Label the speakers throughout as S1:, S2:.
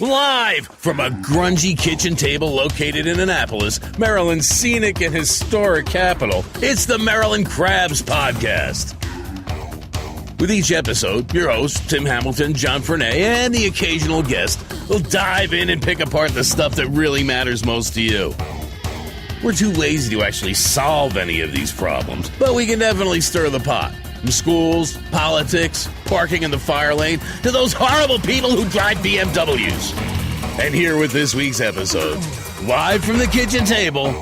S1: Live from a grungy kitchen table located in Annapolis, Maryland's scenic and historic capital, it's the Maryland Crabs Podcast. With each episode, your hosts, Tim Hamilton, John Fernay, and the occasional guest will dive in and pick apart the stuff that really matters most to you. We're too lazy to actually solve any of these problems, but we can definitely stir the pot. From schools, politics, parking in the fire lane, to those horrible people who drive BMWs. And here with this week's episode, live from the kitchen table,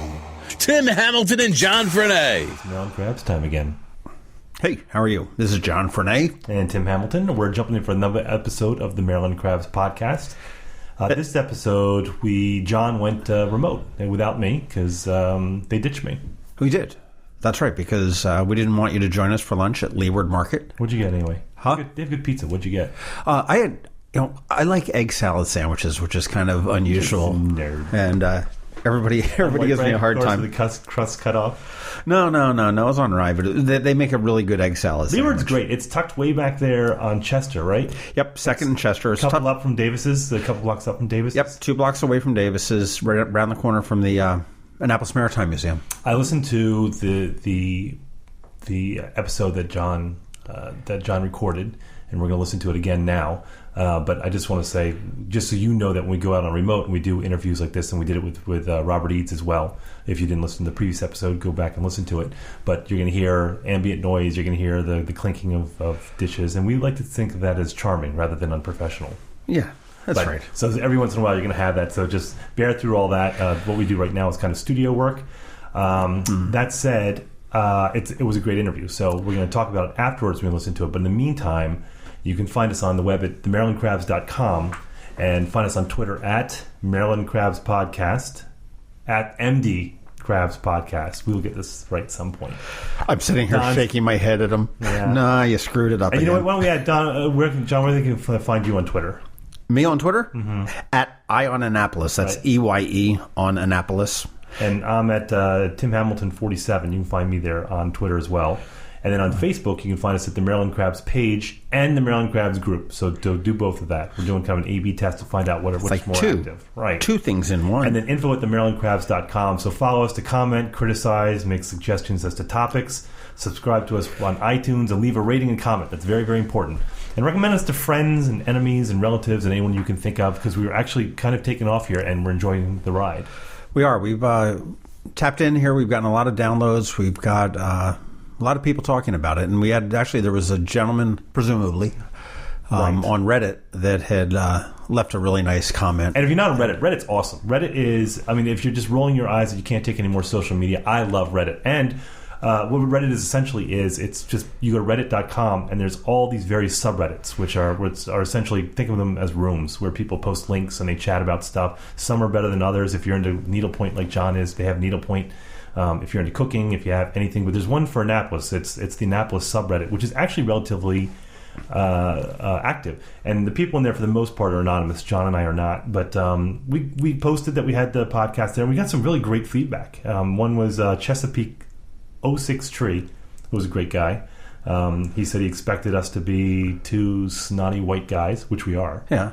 S1: Tim Hamilton and John Fernay.
S2: It's Maryland Crabs time again.
S3: Hey, how are you? This is John Fernay.
S2: And Tim Hamilton. We're jumping in for another episode of the Maryland Crabs Podcast. This episode, John went remote without me because they ditched me.
S3: We did. That's right, because we didn't want you to join us for lunch at Leeward Market.
S2: What'd you get anyway?
S3: Huh?
S2: They have good pizza. What'd you get?
S3: I like egg salad sandwiches, which is kind of unusual.
S2: Nerd.
S3: And everybody gives me a hard time.
S2: With the crust cut off?
S3: No, it was on rye, but they make a really good egg salad sandwich.
S2: Leeward's great. It's tucked way back there on Chester, right?
S3: Yep, second in Chester.
S2: A couple up from Davis's, a couple blocks up from Davis's?
S3: Yep, 2 blocks away from Davis's, right around the corner from the Annapolis Maritime Museum.
S2: I listened to the episode that John recorded, and we're going to listen to it again now. But I just want to say, just so you know, that when we go out on remote and we do interviews like this, and we did it with Robert Eades as well. If you didn't listen to the previous episode, go back and listen to it. But you're going to hear ambient noise, you're going to hear the clinking of dishes, and we like to think of that as charming rather than unprofessional.
S3: Yeah. That's right.
S2: So every once in a while you're going to have that. So just bear through all that. What we do right now is kind of studio work. That said, it was a great interview. So we're going to talk about it afterwards when we listen to it. But in the meantime, you can find us on the web at themarylandcrabs.com and find us on Twitter at Maryland Crabs Podcast, at MD Crabs Podcast. We'll get this right at some point.
S3: I'm sitting here shaking my head at him. Yeah. Nah, you screwed it up
S2: and
S3: again.
S2: You know what? Why don't we add Don, John, where they can find you on Twitter?
S3: Me on Twitter?
S2: Mm-hmm.
S3: At I on Annapolis. That's right. EYE on Annapolis.
S2: And I'm at Tim Hamilton 47. You can find me there on Twitter as well. And then on Facebook, you can find us at the Maryland Crabs page and the Maryland Crabs group. So do both of that. We're doing kind of an A/B test to find out what's like more active. Right.
S3: 2 things in one.
S2: And then info at themarylandcrabs.com. So follow us to comment, criticize, make suggestions as to topics. Subscribe to us on iTunes and leave a rating and comment. That's very, very important. And recommend us to friends and enemies and relatives and anyone you can think of, because we were actually kind of taking off here and we're enjoying the ride.
S3: We are. We've tapped in here. We've gotten a lot of downloads. We've got a lot of people talking about it. And we had there was a gentleman, presumably, on Reddit that had left a really nice comment.
S2: And if you're not on Reddit, Reddit's awesome. Reddit is, if you're just rolling your eyes that you can't take any more social media, I love Reddit. And what Reddit is essentially it's just, you go to reddit.com and there's all these various subreddits, which are essentially, think of them as rooms where people post links and they chat about stuff. Some are better than others. If you're into needlepoint like John is, they have needlepoint. If you're into cooking, if you have anything, but there's one for Annapolis. It's the Annapolis subreddit, which is actually relatively active, and the people in there for the most part are anonymous. John and I are not, but we posted that we had the podcast there, and we got some really great feedback. One was Chesapeake 06 Tree, who was a great guy. He said he expected us to be 2 snotty white guys, which we are.
S3: Yeah.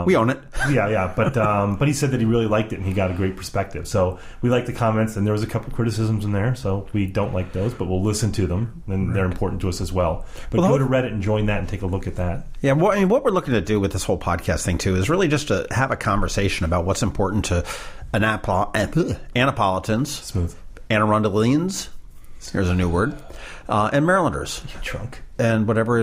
S3: We own it.
S2: Yeah. But he said that he really liked it and he got a great perspective. So we like the comments, and there was a couple of criticisms in there, so we don't like those, but we'll listen to them, and they're important to us as well. But go to Reddit and join that and take a look at that.
S3: Yeah, what we're looking to do with this whole podcast thing, too, is really just to have a conversation about what's important to Annapolitans,
S2: smooth,
S3: Anne Arundelians, here's a new word, and Marylanders.
S2: You drunk.
S3: And whatever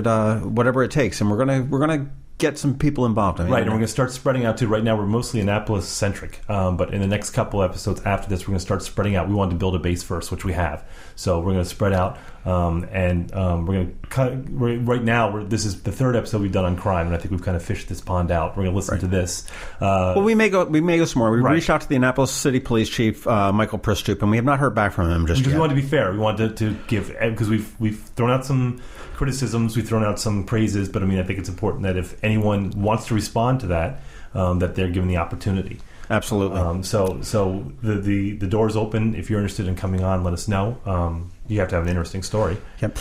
S3: it takes. And we're gonna get some people involved.
S2: Right, and we're going to start spreading out too. Right now we're mostly Annapolis-centric, but in the next couple episodes after this, we're going to start spreading out. We wanted to build a base first, which we have. So we're going to spread out, and we're going to cut. Right now, this is the 3rd episode we've done on crime, and I think we've kind of fished this pond out. We're going to listen to this.
S3: Well, we may go some more. We reached out to the Annapolis City Police Chief, Michael Pristoop, and we have not heard back from him just yet.
S2: We wanted to be fair. We wanted to give, because we've thrown out some criticisms, we've thrown out some praises, but I think it's important that if anyone wants to respond to that, that they're given the opportunity.
S3: Absolutely.
S2: So the door's open. If you're interested in coming on, let us know. You have to have an interesting story.
S3: Yep.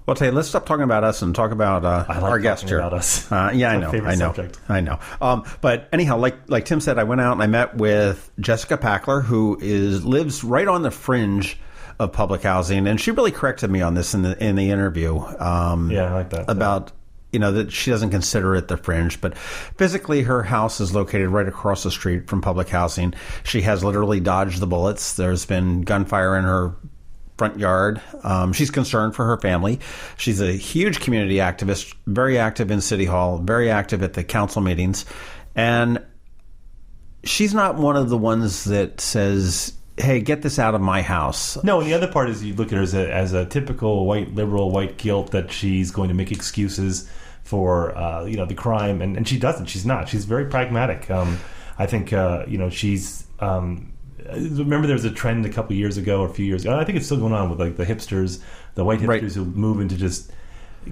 S3: Well, Tay, let's stop talking about us and talk about our guest here.
S2: About us.
S3: Yeah, I know.
S2: Subject.
S3: I know. But anyhow, like Tim said, I went out and I met with Jessica Pachler, who lives right on the fringe of public housing, and she really corrected me on this in the interview.
S2: Yeah, I like that.
S3: About that she doesn't consider it the fringe, but physically her house is located right across the street from public housing. She has literally dodged the bullets. There's been gunfire in her front yard. She's concerned for her family. She's a huge community activist, very active in City Hall, very active at the council meetings. And she's not one of the ones that says, hey, get this out of my house.
S2: No, and the other part is you look at her as a typical white liberal, white guilt that she's going to make excuses for the crime. And she doesn't. She's not. She's very pragmatic. I think, she's... remember there was a trend a couple years ago or a few years ago, I think it's still going on with like the hipsters, the white hipsters
S3: right.
S2: who move into just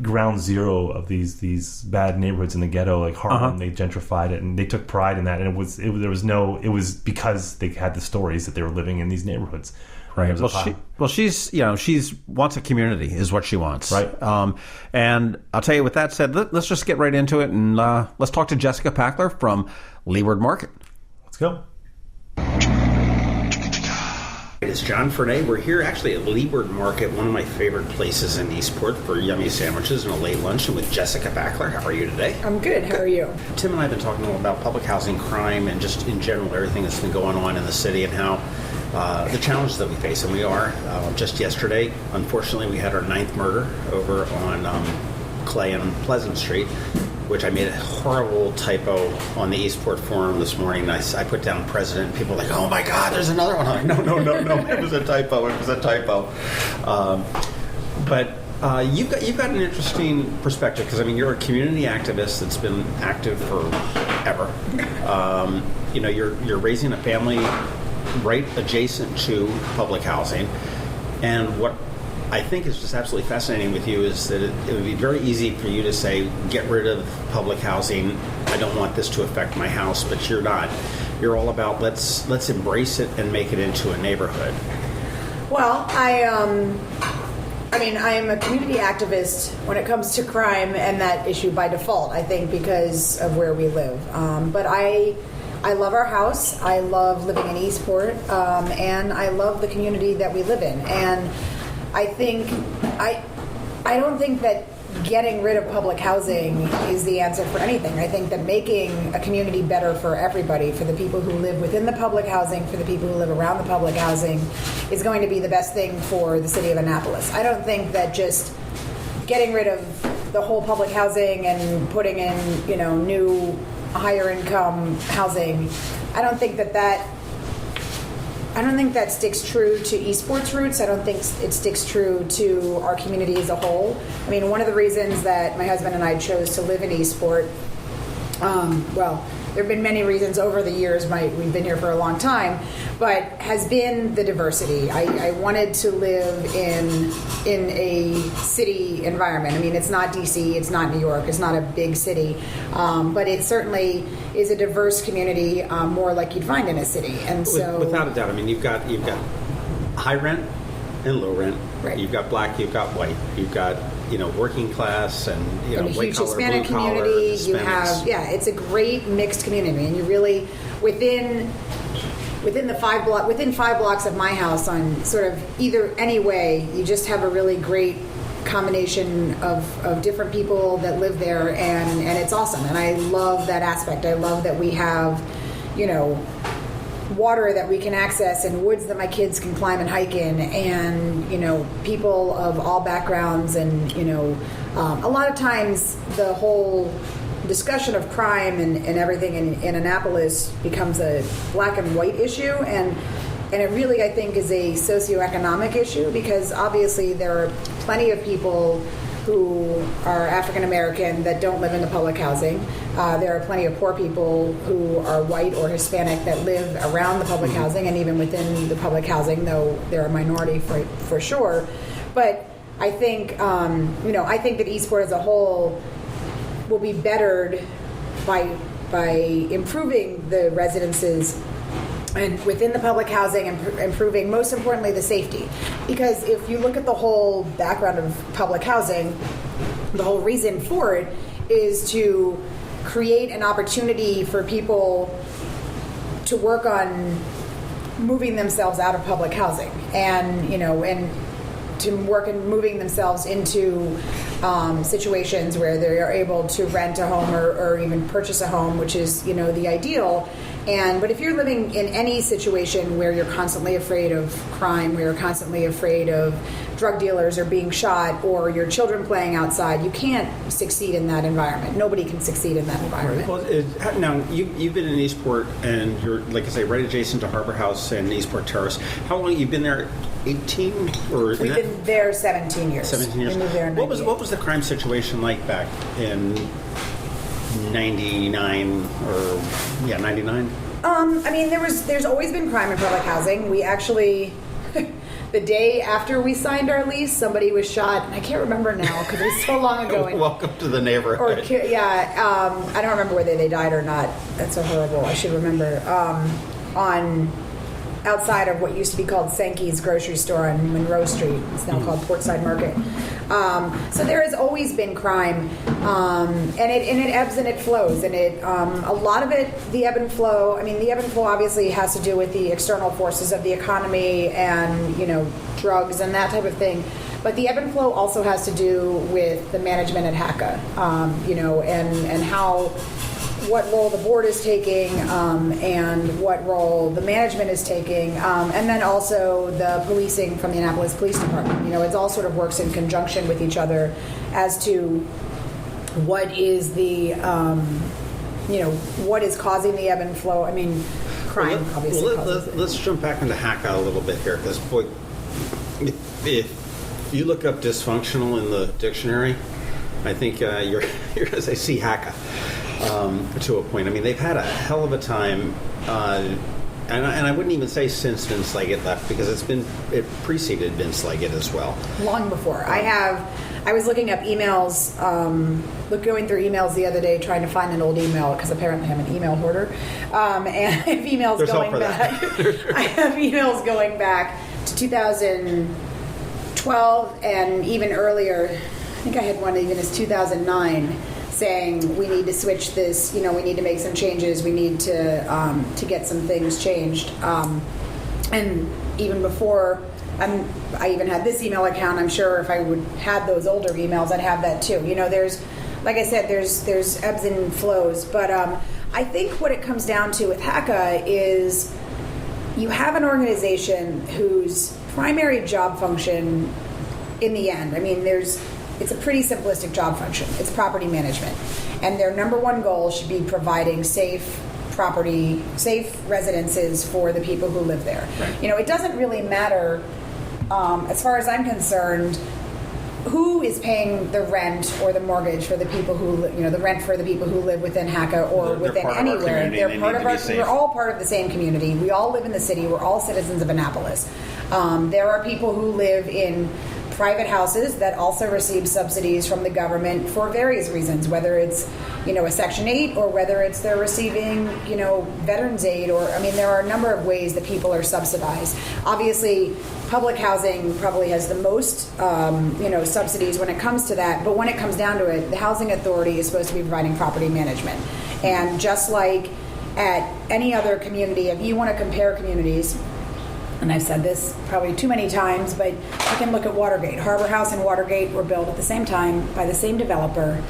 S2: ground zero of these bad neighborhoods in the ghetto, like Harlem. They gentrified it and they took pride in that, and it was because they had the stories that they were living in these neighborhoods.
S3: Right. She's wants a community is what she wants.
S2: Right.
S3: And I'll tell you, with that said, let's just get right into it, and let's talk to Jessica Pachler from Leeward Market.
S2: Let's go.
S4: It's John Fernay. We're here actually at Leeward Market, one of my favorite places in Eastport for yummy sandwiches and a late lunch. And with Jessica Pachler. How are you today?
S5: I'm good. How are you?
S4: Tim and I have been talking about public housing crime and just in general everything that's been going on in the city and how the challenges that we face. And we are. Just yesterday, unfortunately, we had our 9th murder over on Clay and Pleasant Street, which I made a horrible typo on the Eastport forum this morning. I put down president, and people were like, oh my God, there's another one. I'm like, no, it was a typo. But you've got an interesting perspective, because, I mean, you're a community activist that's been active forever. You're raising a family right adjacent to public housing. And what I think is just absolutely fascinating with you is that it would be very easy for you to say, get rid of public housing. I don't want this to affect my house, but you're not. You're all about let's embrace it and make it into a neighborhood.
S5: Well, I am a community activist when it comes to crime and that issue by default, I think, because of where we live. But I love our house. I love living in Eastport, and I love the community that we live in. And I don't think that getting rid of public housing is the answer for anything. I think that making a community better for everybody, for the people who live within the public housing, for the people who live around the public housing, is going to be the best thing for the city of Annapolis. I don't think that just getting rid of the whole public housing and putting in, new higher income housing, I don't think that sticks true to Eastport's roots. I don't think it sticks true to our community as a whole. I mean, one of the reasons that my husband and I chose to live in Eastport, there have been many reasons over the years. We've been here for a long time, but has been the diversity. I wanted to live in a city environment. I mean, it's not DC, it's not New York, it's not a big city, but it certainly is a diverse community, more like you'd find in a city. And so,
S4: without a doubt, I mean, you've got high rent and low rent.
S5: Right.
S4: You've got black, you've got white, you've got working class and
S5: a
S4: white
S5: huge
S4: collar,
S5: Hispanic
S4: blue collar,
S5: community.
S4: Hispanics.
S5: You have it's a great mixed community, and you really within 5 blocks of my house on sort of either any way, you just have a really great combination of different people that live there, and it's awesome. And I love that aspect. I love that we have water that we can access and woods that my kids can climb and hike in, and people of all backgrounds, and a lot of times the whole discussion of crime and everything in Annapolis becomes a black and white issue, and it really, I think, is a socioeconomic issue, because obviously there are plenty of people who are African American that don't live in the public housing. There are plenty of poor people who are white or Hispanic that live around the public housing, and even within the public housing, though they're a minority for sure. But I think, I think that Eastport as a whole will be bettered by improving the residences and within the public housing, improving, most importantly, the safety. Because if you look at the whole background of public housing, the whole reason for it is to create an opportunity for people to work on moving themselves out of public housing, and to work in moving themselves into situations where they are able to rent a home or even purchase a home, which is the ideal. But if you're living in any situation where you're constantly afraid of crime, where you're constantly afraid of drug dealers or being shot, or your children playing outside, you can't succeed in that environment. Nobody can succeed in that environment.
S4: Well, now you've been in Eastport, and you're, like I say, right adjacent to Harbor House and Eastport Terrace. How long have you been there? 18?
S5: We've been there 17 years. 17 years. We moved there in
S4: what was the crime situation like back in 99 or 99?
S5: There's always been crime in public housing. We actually, the day after we signed our lease, somebody was shot. I can't remember now because it was so long ago.
S4: Welcome to the neighborhood.
S5: I don't remember whether they died or not. That's so horrible. I should remember. Outside of what used to be called Sankey's grocery store on Monroe Street. It's now called Portside Market. So there has always been crime, and it ebbs and it flows, and a lot of it, the ebb and flow. The ebb and flow obviously has to do with the external forces of the economy and drugs and that type of thing. But the ebb and flow also has to do with the management at HACA, and how. What role the board is taking, and what role the management is taking, and then also the policing from the Annapolis Police Department. It all sort of works in conjunction with each other as to what is the, what is causing the ebb and flow. Crime obviously.
S4: Let's jump back into HACA a little bit here, because boy, if you look up dysfunctional in the dictionary, I think you're going to say see HACA. To a point. They've had a hell of a time, and I wouldn't even say since Vince Leggett left, because it preceded Vince Leggett as well. Long before.
S5: I was looking up emails, going through emails the other day, trying to find an old email, because apparently I'm an email hoarder, and I have emails going back. I have emails going back to 2012 and even earlier. I think I had one even as 2009. Saying we need to switch this, we need to make some changes, we need to get some things changed. And even before, I even had this email account. I'm sure if I would had those older emails, I'd have that too. There's, like I said, there's ebbs and flows. But I think what it comes down to with HACA is you have an organization whose primary job function, in the end, it's a pretty simplistic job function. It's property management. And their number one goal should be providing safe residences for the people who live there. Right. It doesn't really matter, as far as I'm concerned, who is paying the rent or the mortgage for the people who, the rent for the people who live within HACA or within anywhere. They're part of our, we're all part of the same community. We all live in the city. We're all citizens of Annapolis. There are people who live in private houses that also receive subsidies from the government for various reasons, whether it's, a Section 8 or whether it's they're receiving, veterans aid, or, there are a number of ways that people are subsidized. Obviously, public housing probably has the most, subsidies when it comes to that, but when it comes down to it, the housing authority is supposed to be providing property management. And just like at any other community, if you want to compare communities, and I've said this probably too many times, but you can look at Watergate. Harbor House and Watergate were built at the same time by the same developer.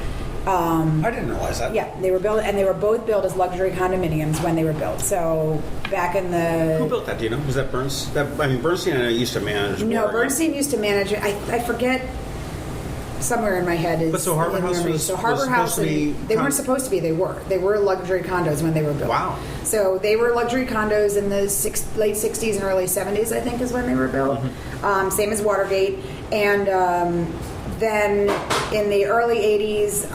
S4: I didn't realize that.
S5: Yeah, they were built, and they were both built as luxury condominiums when they were built. So back in the...
S4: Who built that, do you know? Was that Burns? Bernstein, I know, used to manage...
S5: No, Bernstein used to manage it. I forget... Somewhere in my head is...
S4: But so Harbor House was...
S5: So Harbor House, they weren't supposed to be. They were. They were luxury condos when they were built.
S4: Wow.
S5: So they were luxury condos in the late 60s and early 70s, I think, is when they were built. Mm-hmm. Same as Watergate. And then in the early 80s,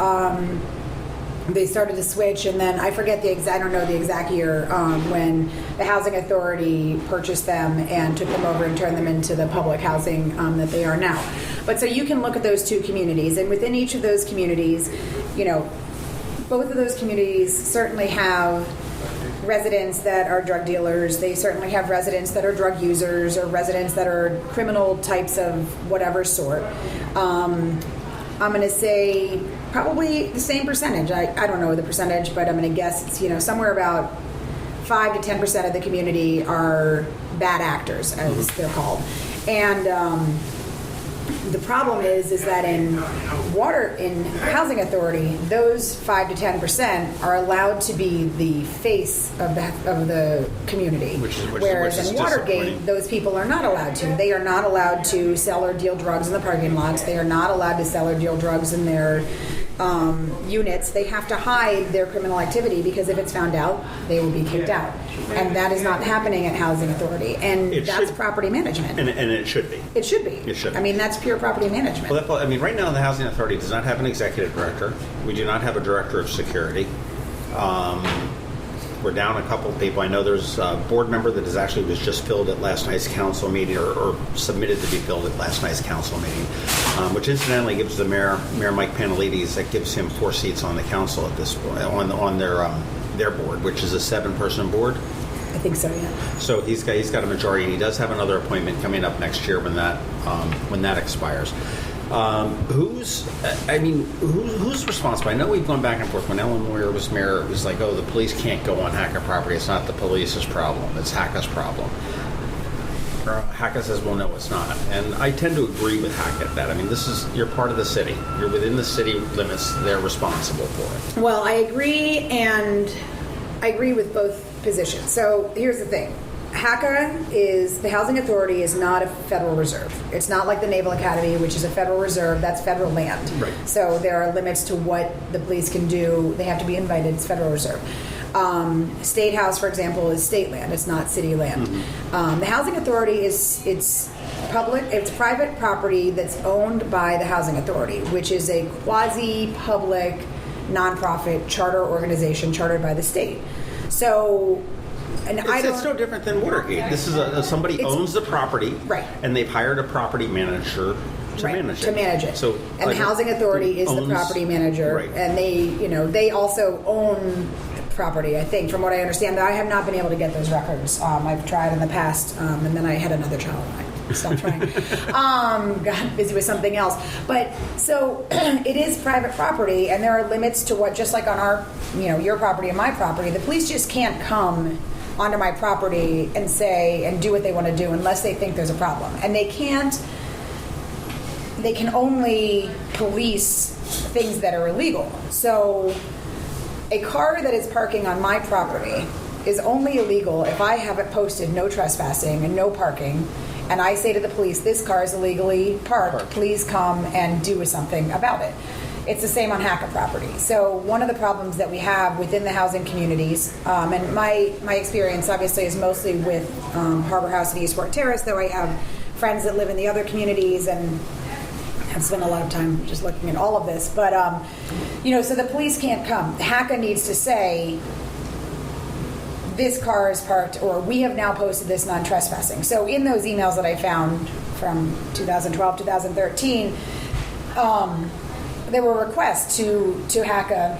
S5: they started to switch, and then I forget I don't know the exact year, when the housing authority purchased them and took them over and turned them into the public housing that they are now. But so you can look at those two communities, and within each of those communities, both of those communities certainly have residents that are drug dealers. They certainly have residents that are drug users or residents that are criminal types of whatever sort. I'm going to say probably the same percentage. I don't know the percentage, but I'm going to guess it's somewhere about 5 to 10% of the community are bad actors, as they're called. And the problem is that in housing authority, those 5 to 10% are allowed to be the face of the community. Whereas in Watergate, those people are not allowed to. They are not allowed to sell or deal drugs in the parking lots. They are not allowed to sell or deal drugs in their units. They have to hide their criminal activity because if it's found out, they will be kicked out. And that is not happening at Housing Authority. And that's property management.
S4: And it should be.
S5: It should be.
S4: It should be.
S5: I mean, that's pure property management.
S4: Well, right now the Housing Authority does not have an executive director. We do not have a director of security. We're down a couple of people. I know there's a board member that was just filled at last night's council meeting, or submitted to be filled at last night's council meeting, which incidentally gives the mayor Mike Panelides, that gives him 4 seats on the council at this point, on their board, which is a 7-person board.
S5: I think so, yeah.
S4: So he's got a majority, and he does have another appointment coming up next year when that expires. Who's responsible? I know we've gone back and forth. When Ellen Moyer was mayor, it was like, oh, the police can't go on HACA property. It's not the police's problem. It's HACA's problem. HACA says, well, no, it's not. And I tend to agree with HACA at that. I mean, you're part of the city. You're within the city limits. They're responsible for it.
S5: Well, I agree, and I agree with both positions. So here's the thing. HACA the Housing Authority is not a federal reserve. It's not like the Naval Academy, which is a federal reserve. That's federal land. Right. So there are limits to what the police can do. They have to be invited. It's federal reserve. State House, for example, is state land. It's not city land. The Housing Authority it's public. It's private property that's owned by the Housing Authority, which is a quasi-public, nonprofit charter organization chartered by the state. So. And
S4: it's no different than Watergate. This is somebody owns the property,
S5: right? And
S4: they've hired a property manager to manage it. So,
S5: and the Housing Authority is the property manager,
S4: right.
S5: And they also own property. I think, from what I understand, I have not been able to get those records. I've tried in the past, and then I had another child. And I stopped trying. Got busy with something else. But so it is private property, and there are limits to what. Just like on our, your property and my property, the police just can't come onto my property and say and do what they want to do unless they think there's a problem. And they can only police things that are illegal. So a car that is parking on my property is only illegal if I have it posted no trespassing and no parking, and I say to the police, this car is illegally parked, please come and do something about it. It's the same on HACA property. So one of the problems that we have within the housing communities, and my experience obviously is mostly with Harbor House and Eastport Terrace, though I have friends that live in the other communities and have spent a lot of time just looking at all of this. But, so the police can't come. HACA needs to say, this car is parked, or we have now posted this non-trespassing. So in those emails that I found from 2012, 2013, there were requests to HACA.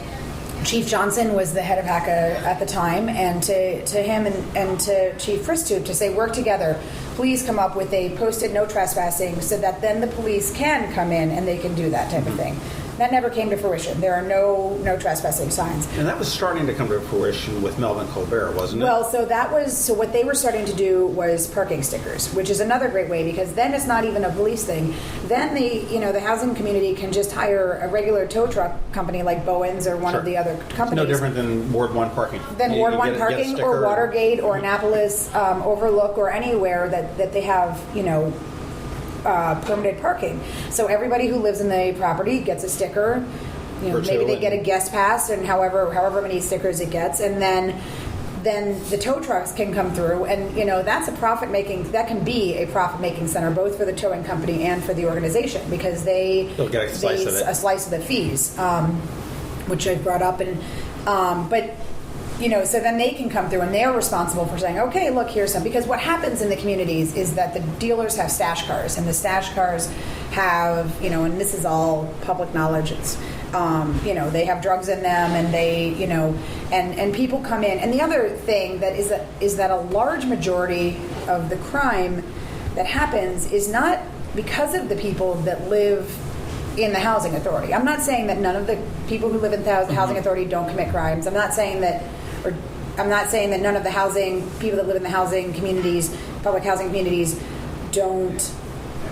S5: Chief Johnson was the head of HACA at the time, and to him and to Chief Pristoop to say, work together. Please come up with a posted no trespassing so that then the police can come in and they can do that type of thing. That never came to fruition. There are no trespassing signs.
S4: And that was starting to come to fruition with Melvin Colbert, wasn't it?
S5: Well, so what they were starting to do was parking stickers, which is another great way, because then it's not even a police thing. Then the housing community can just hire a regular tow truck company like Bowen's or one of the other companies.
S4: No different than Ward 1 parking.
S5: Ward 1 parking or Watergate or Annapolis Overlook or anywhere that they have, permitted parking. So everybody who lives in the property gets a sticker. Maybe they get a guest pass, and however many stickers it gets, and then the tow trucks can come through, and that can be a profit making center both for the towing company and for the organization, because they'll get a slice of the fees, which I've brought up, and but. So then they can come through and they're responsible for saying, okay, look, here's some. Because what happens in the communities is that the dealers have stash cars, and the stash cars have, and this is all public knowledge. They have drugs in them, and they, and people come in. And the other thing that is that a large majority of the crime that happens is not because of the people that live in the housing authority. I'm not saying that none of the people who live in the housing authority don't commit crimes. I'm not saying that none of the people that live in the housing communities, public housing communities, don't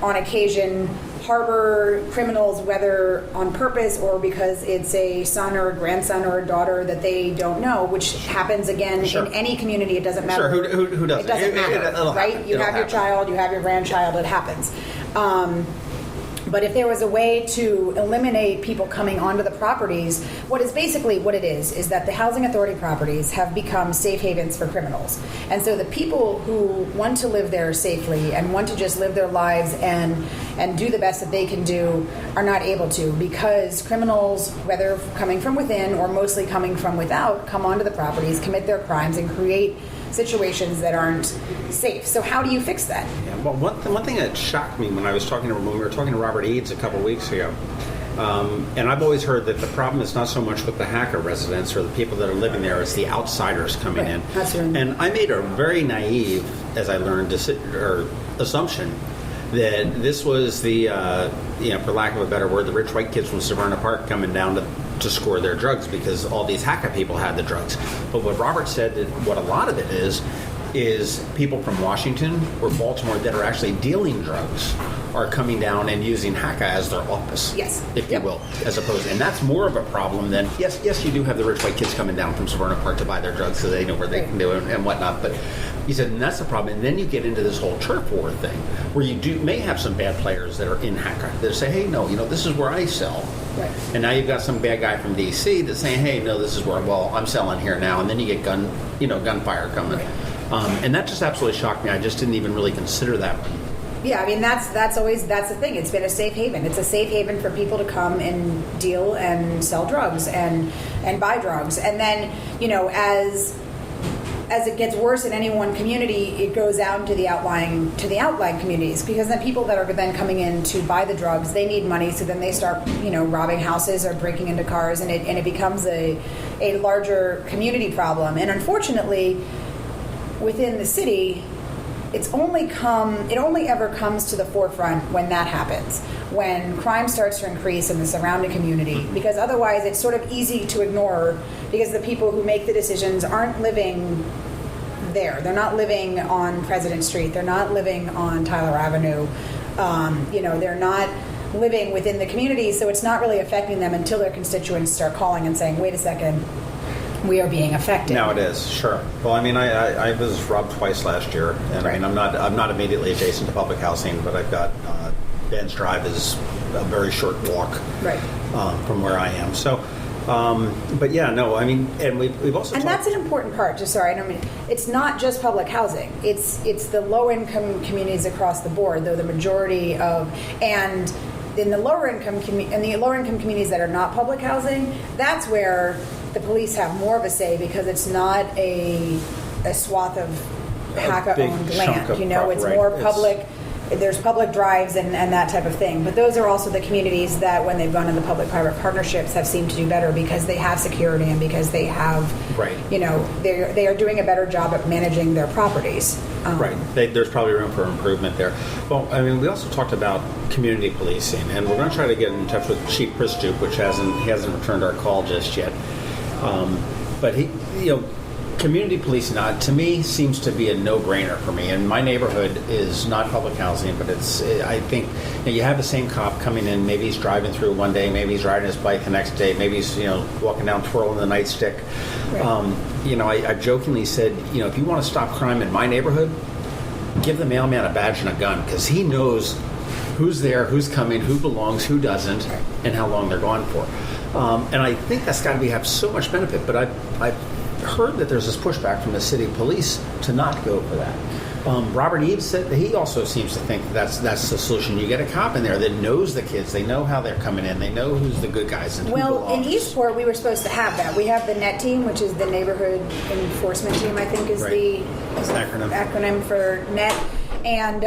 S5: on occasion harbor criminals, whether on purpose or because it's a son or a grandson or a daughter that they don't know, which happens again in any community. It doesn't matter.
S4: Sure, who doesn't?
S5: It doesn't matter, right? You have your child, you have your grandchild. It happens. But if there was a way to eliminate people coming onto the properties, what it is that the housing authority properties have become safe havens for criminals. And so the people who want to live there safely and want to just live their lives and do the best that they can do are not able to, because criminals, whether coming from within or mostly coming from without, come onto the properties, commit their crimes, and create situations that aren't safe. So how do you fix that?
S4: Yeah, well, one thing that shocked me when we were talking to Robert Eades a couple of weeks ago, and I've always heard that the problem is not so much with the HACA residents or the people that are living there, it's the outsiders coming in.
S5: That's right.
S4: And I made a very naive, as I learned, assumption that this was the, for lack of a better word, the rich white kids from Severna Park coming down to score their drugs because all these HACA people had the drugs. But what Robert said, that what a lot of it is people from Washington or Baltimore that are actually dealing drugs are coming down and using HACA as their office, if you will, as opposed, and that's more of a problem than, yes, you do have the rich white kids coming down from Severna Park to buy their drugs so they know where they can do it and whatnot, but he said, and that's the problem. And then you get into this whole turf war thing, where you may have some bad players that are in HACA that say, hey, no, this is where I sell.
S5: Right.
S4: And now you've got some bad guy from D.C. that's saying, hey, no, this is where, I'm selling here now. And then you get gunfire coming. Right. And that just absolutely shocked me. I just didn't even really consider that one.
S5: Yeah, I mean, that's the thing. It's been a safe haven. It's a safe haven for people to come and deal and sell drugs and buy drugs. And then, as it gets worse in any one community, it goes out to the outlying communities, because then people that are then coming in to buy the drugs, they need money, so then they start robbing houses or breaking into cars, and it becomes a larger community problem. And unfortunately, within the city, it only ever comes to the forefront when that happens, when crime starts to increase in the surrounding community, because otherwise it's sort of easy to ignore, because the people who make the decisions aren't living there. They're not living on President Street. They're not living on Tyler Avenue. They're not living within the community, so it's not really affecting them until their constituents start calling and saying, wait a second, we are being affected.
S4: Now it is, sure. Well, I mean, I was robbed twice last year, and right. I mean, I'm not immediately adjacent to public housing, but I've got Ben's Drive is a very short walk from where I am. So, but yeah, no, I mean, and we've also
S5: that's an important part. It's not just public housing. It's the low income communities across the board, though the majority of and. In the lower income communities that are not public housing, that's where the police have more of a say, because it's not a swath of HACA-owned land. It's more public. There's public drives and that type of thing. But those are also the communities that, when they've gone into public-private partnerships, have seemed to do better, because they have security and because they have, they are doing a better job at managing their properties.
S4: There's probably room for improvement there. Well, I mean, we also talked about community policing, and we're going to try to get in touch with Chief Pristoop, which he hasn't returned our call just yet. But community policing, to me, seems to be a no-brainer for me. And my neighborhood is not public housing, but I think you have the same cop coming in. Maybe he's driving through one day, maybe he's riding his bike the next day, maybe he's walking down twirling the nightstick. Right. I jokingly said, if you want to stop crime in my neighborhood, give the mailman a badge and a gun, because he knows who's there, who's coming, who belongs, who doesn't, and how long they're gone for. And I think that's got to have so much benefit. But I've heard that there's this pushback from the city police to not go for that. Robert Eades said that he also seems to think that's the solution. You get a cop in there that knows the kids, they know how they're coming in, they know who's the good guys and who belongs.
S5: In Eastport, we were supposed to have that. We have the NET team, which is the Neighborhood Enforcement Team, I think is the acronym for NET. And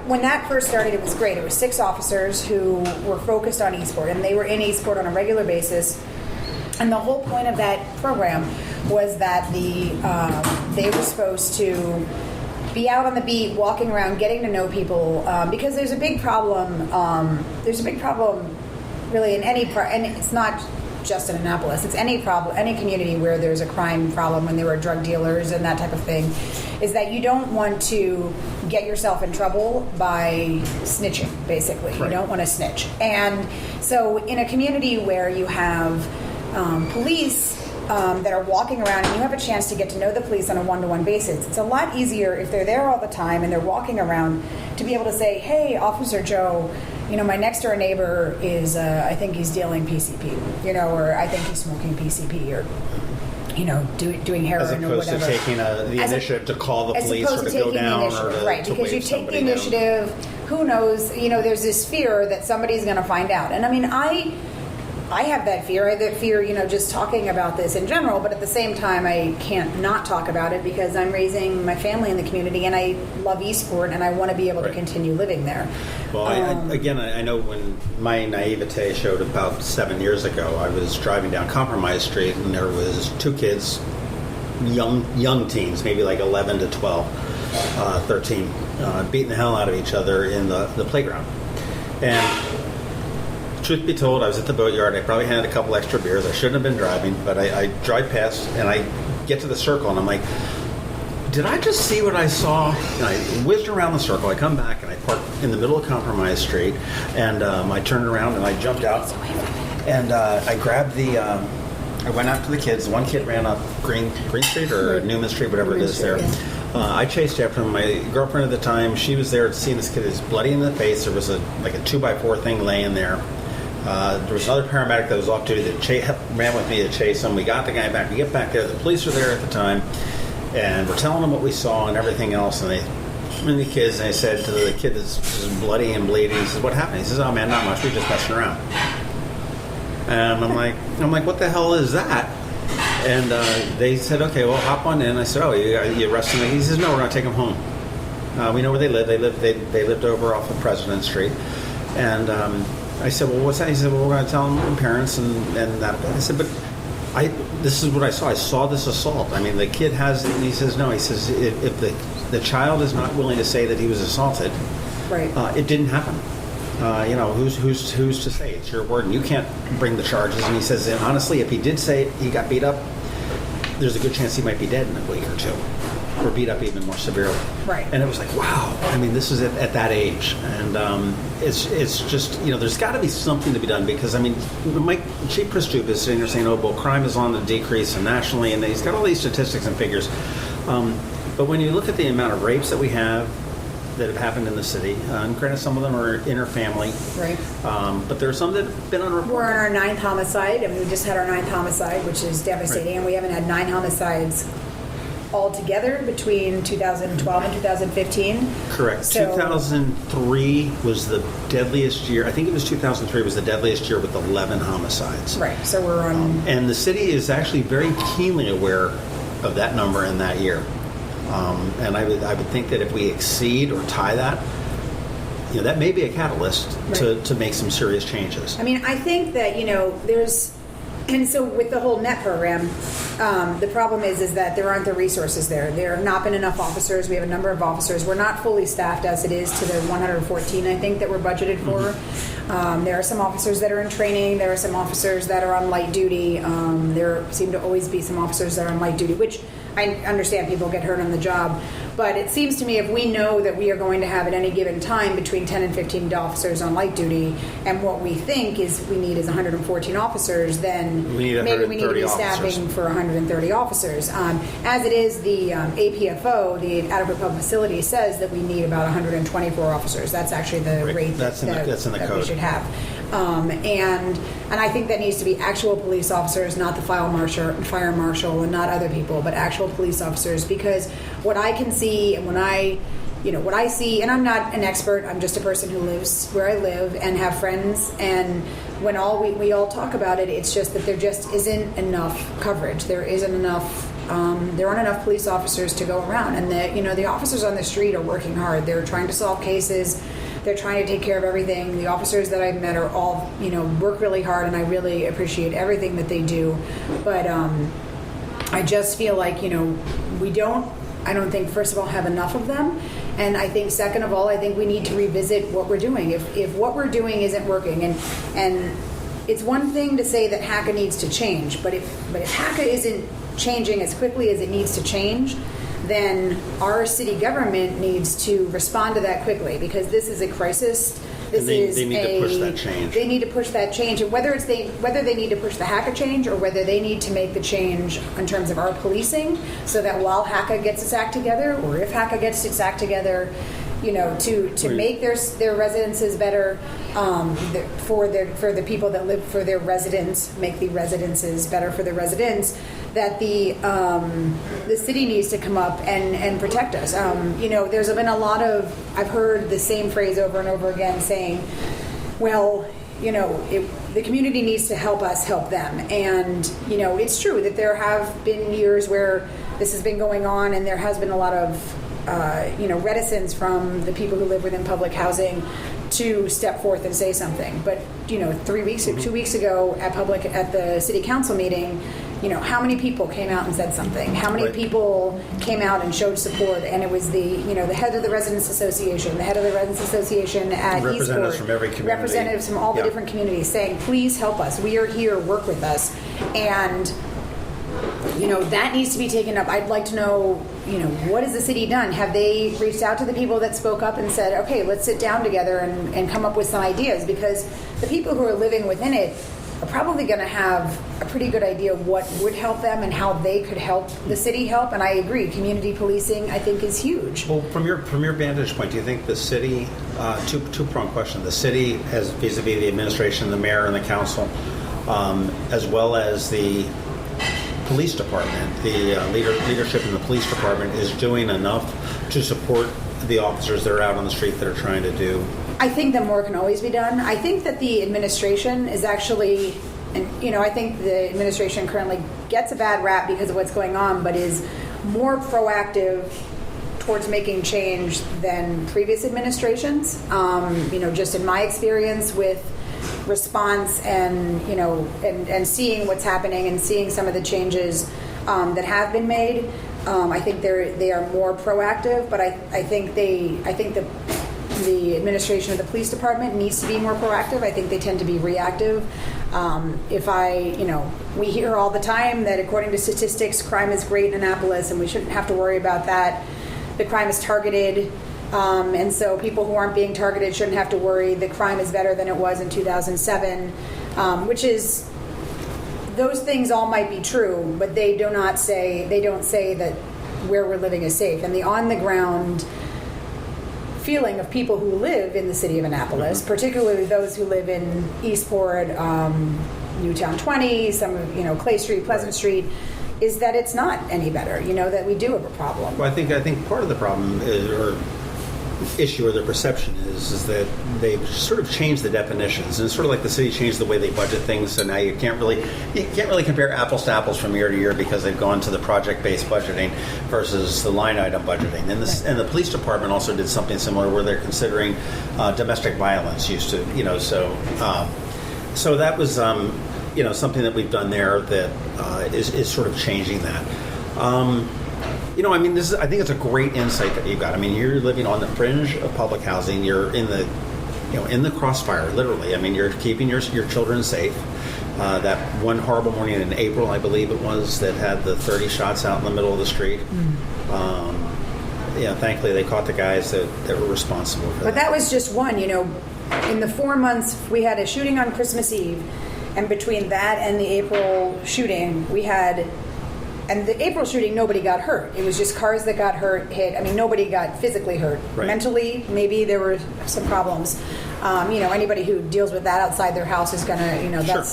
S5: when that first started, it was great. It was 6 officers who were focused on Eastport, and they were in Eastport on a regular basis. And the whole point of that program was that they were supposed to be out on the beat, walking around, getting to know people, because there's a big problem. There's a big problem, really, in any part, and it's not just in Annapolis. It's any problem, any community where there's a crime problem, when there were drug dealers and that type of thing, is that you don't want to get yourself in trouble by snitching, basically. Right. You don't want to snitch. And so in a community where you have police that are walking around and you have a chance to get to know the police on a one-to-one basis, it's a lot easier if they're there all the time and they're walking around to be able to say, hey, Officer Joe, my next door neighbor is, I think he's dealing PCP, or I think he's smoking PCP, or, doing heroin or whatever.
S4: As opposed to taking the initiative to call the police or to go down or to
S5: right, because you take the initiative, who knows, there's this fear that somebody's going to find out. And I mean, I have that fear. I have that fear, just talking about this in general, but at the same time, I can't not talk about it because I'm raising my family in the community and I love Eastport and I want to be able to continue living there.
S4: Well, I know when my naivete showed about 7 years ago, I was driving down Compromise Street and there was 2 kids, young teens, maybe like 11 to 12, 13, beating the hell out of each other in the playground. And truth be told, I was at the boatyard. I probably had a couple extra beers. I shouldn't have been driving, but I drive past and I get to the circle and I'm like, did I just see what I saw? And I whizzed around the circle. I come back and I park in the middle of Compromise Street, and I turned around and I jumped out and I grabbed the. I went after the kids. One kid ran up Green Street or Newman Street, whatever it is there. I chased after him. My girlfriend at the time, she was there seeing this kid is bloody in the face. There was a 2x4 thing laying there. There was another paramedic that was off duty that ran with me to chase him. We got the guy back. We get back there. The police were there at the time, and we're telling them what we saw and everything else. And they bring the kids, and I said to the kid that's bloody and bleeding, he says, "What happened?" He says, "Oh man, not much. We're just messing around." And I'm like, "What the hell is that?" And they said, "Okay, well, hop on in." I said, "Oh, you arresting me?" He says, "No, we're going to take them home. We know where they live. They lived over off of President Street." And I said, "Well, what's that?" He said, "Well, we're going to tell them parents and that." I said, "But this is what I saw. I saw this assault. I mean, the kid has." And he says, "No." He says, "If the child is not willing to say that he was assaulted,
S5: right?
S4: It didn't happen. Who's to say? It's your word, and you can't bring the charges." And he says, "And honestly, if he did say he got beat up, there's a good chance he might be dead in a week or 2, or beat up even more severely."
S5: Right.
S4: And it was like, wow. I mean, this is at that age, and it's just there's got to be something to be done, because I mean, Chief Pristoop is sitting there saying, "Oh, well, crime is on the decrease and nationally," and he's got all these statistics and figures. But when you look at the amount of rapes that we have that have happened in the city, and granted, some of them are inter-family,
S5: right?
S4: But there are some that have been unreported.
S5: We're on our 9th homicide, and we just had our 9th homicide, which is devastating, right. And we haven't had 9 homicides altogether between 2012 and 2015.
S4: Correct.
S5: So,
S4: 2003 was the deadliest year. I think it was 2003 was the deadliest year with 11 homicides.
S5: Right. So we're on.
S4: And the city is actually very keenly aware of that number in that year. And I would think that if we exceed or tie that, that may be a catalyst to make some serious changes.
S5: I mean, I think that there's. And so with the whole NET program, the problem is that there aren't the resources there. There have not been enough officers. We have a number of officers. We're not fully staffed as it is to the 114, I think, that we're budgeted for. Mm-hmm. There are some officers that are in training. There are some officers that are on light duty. There seem to always be some officers that are on light duty, which I understand people get hurt on the job. But it seems to me if we know that we are going to have at any given time between 10 and 15 officers on light duty, and what we think is we need is 114 officers, then maybe we need to be staffing for 130 officers. As it is, the APFO, the Adequate Public Facility, says that we need about 124 officers. That's actually the rate
S4: that's in the code.
S5: We should have. And I think that needs to be actual police officers, not the fire marshal, and not other people, but actual police officers. Because what I can see, and what I see, and I'm not an expert, I'm just a person who lives where I live and have friends, and when we all talk about it, it's just that there just isn't enough coverage. There isn't enough there aren't enough police officers to go around, and the officers on the street are working hard. They're trying to solve cases. They're trying to take care of everything. The officers that I've met are all, work really hard, and I really appreciate everything that they do. But I just feel like, I don't think, first of all, have enough of them. And I think, second of all, I think we need to revisit what we're doing. If what we're doing isn't working, and it's one thing to say that HACA needs to change, but if HACA isn't changing as quickly as it needs to change, then our city government needs to respond to that quickly, because this is a crisis.
S4: They need to push that change.
S5: They need to push that change, and whether they need to push the HACA change, or whether they need to make the change in terms of our policing, so that while HACA gets its act together, or if HACA gets its act together, to make their residences better for the people that live, for their residents, make the residences better for the residents, that the city needs to come up and protect us. There's been a lot of, I've heard the same phrase over and over again saying, well, the community needs to help us help them. And, it's true that there have been years where this has been going on, and there has been a lot of reticence from the people who live within public housing to step forth and say something. But 2 weeks ago at the city council meeting, how many people came out and said something? How many people came out and showed support? And it was the head of the Residents Association, the head of the Residents Association at Eastport,
S4: representatives from every community,
S5: representatives from all the different communities, saying, please help us. We are here. Work with us. And that needs to be taken up. I'd like to know, what has the city done? Have they reached out to the people that spoke up and said, okay, let's sit down together and come up with some ideas? Because the people who are living within it are probably going to have a pretty good idea of what would help them and how they could help the city help. And I agree, community policing, I think, is huge.
S4: Well, from your vantage point, do you think the city, two-pronged question, the city has vis-a-vis the administration, the mayor and the council, as well as the police department, the leadership in the police department, is doing enough to support the officers that are out on the street that are trying to do?
S5: I think that more can always be done. I think that the administration is actually, I think the administration currently gets a bad rap because of what's going on, but is more proactive towards making change than previous administrations. Just in my experience with response and and seeing what's happening and seeing some of the changes that have been made, I think they are more proactive. But I think the administration of the police department needs to be more proactive. I think they tend to be reactive. We hear all the time that according to statistics, crime is great in Annapolis, and we shouldn't have to worry about that. The crime is targeted. And so people who aren't being targeted shouldn't have to worry. The crime is better than it was in 2007, which is, those things all might be true, but they don't say that where we're living is safe. And the on-the-ground feeling of people who live in the city of Annapolis, particularly those who live in Eastport, Newtown 20, some of Clay Street, Pleasant Street, is that it's not any better. That we do have a problem.
S4: Well, I think part of the problem is, or issue, or the perception is that they've sort of changed the definitions, and it's sort of like the city changed the way they budget things. So now you can't really compare apples to apples from year to year, because they've gone to the project-based budgeting versus the line item budgeting. And the police department also did something similar, where they're considering domestic violence used to, so that was something that we've done there that is sort of changing that. I think it's a great insight that you've got. You're living on the fringe of public housing. You're in the crossfire, literally. You're keeping your children safe. That one horrible morning in April, I believe it was, that had the 30 shots out in the middle of the street. Thankfully they caught the guys that were responsible for that.
S5: But that was just one. In the 4 months, we had a shooting on Christmas Eve, and between that and the April shooting, and the April shooting, nobody got hurt. It was just cars that got hit. Nobody got physically hurt.
S4: Right.
S5: Mentally, maybe there were some problems. Anybody who deals with that outside their house is going to,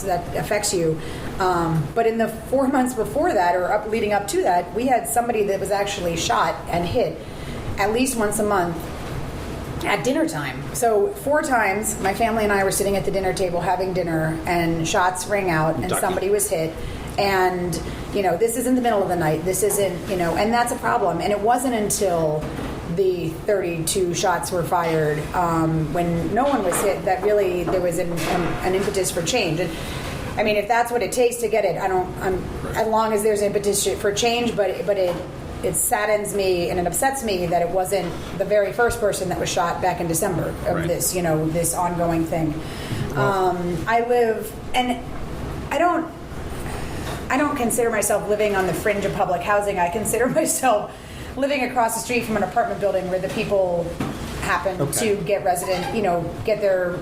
S5: that affects you. But in the 4 months before that, or leading up to that, we had somebody that was actually shot and hit at least once a month at dinner time. So 4 times, my family and I were sitting at the dinner table having dinner, and shots rang out, and somebody was hit. And, this is in the middle of the night. This isn't, and that's a problem. And it wasn't until the 32 shots were fired when no one was hit that really there was an impetus for change. And I mean, if that's what it takes to get it, as long as there's impetus for change, but it saddens me and it upsets me that it wasn't the very first person that was shot back in December of this, this ongoing thing. I live, and I don't consider myself living on the fringe of public housing. I consider myself living across the street from an apartment building where the people happen to get get their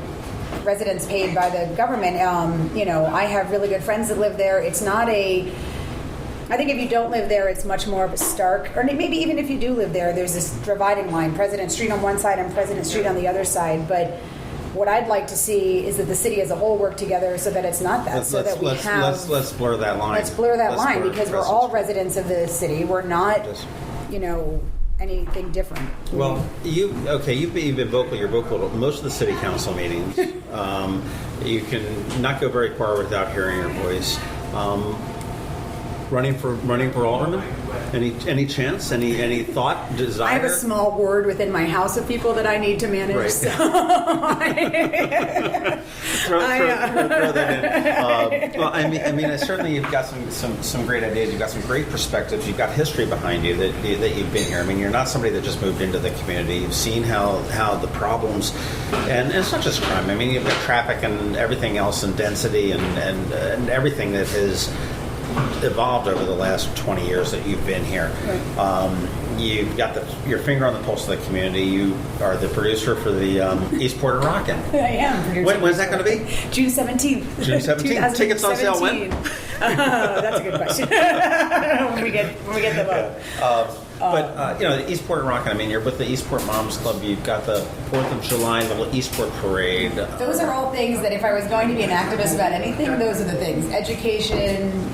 S5: residents paid by the government. I have really good friends that live there. It's not I think if you don't live there, it's much more of a stark, or maybe even if you do live there, there's this dividing line, President Street on one side and President Street on the other side. But what I'd like to see is that the city as a whole work together so that it's not that.
S4: Let's blur that line.
S5: Let's blur that line because we're all residents of the city. We're not, anything different.
S4: Well, you've been vocal. You're vocal at most of the city council meetings. You can not go very far without hearing your voice. Running for alderman? Any chance? Any thought? Desire?
S5: I have a small ward within my house of people that I need to manage.
S4: Right.
S5: So
S4: throw that in. Well, I mean, certainly you've got some great ideas. You've got some great perspectives. You've got history behind you that you've been here. I mean, you're not somebody that just moved into the community. You've seen how the problems, and it's not just crime. I mean, you've got traffic and everything else, and density, and everything that has evolved over the last 20 years that you've been here. Right. You've got your finger on the pulse of the community. You are the producer for the Eastport Rockin'.
S5: I am producer.
S4: When's that going to be?
S5: June 17th.
S4: June 17th. Tickets on sale when?
S5: That's a good question. when we get them up.
S4: But the Eastport Rockin'. I mean, you're with the Eastport Moms Club. You've got the 4th of July, the Eastport Parade.
S5: Those are all things that if I was going to be an activist about anything, those are the things. Education,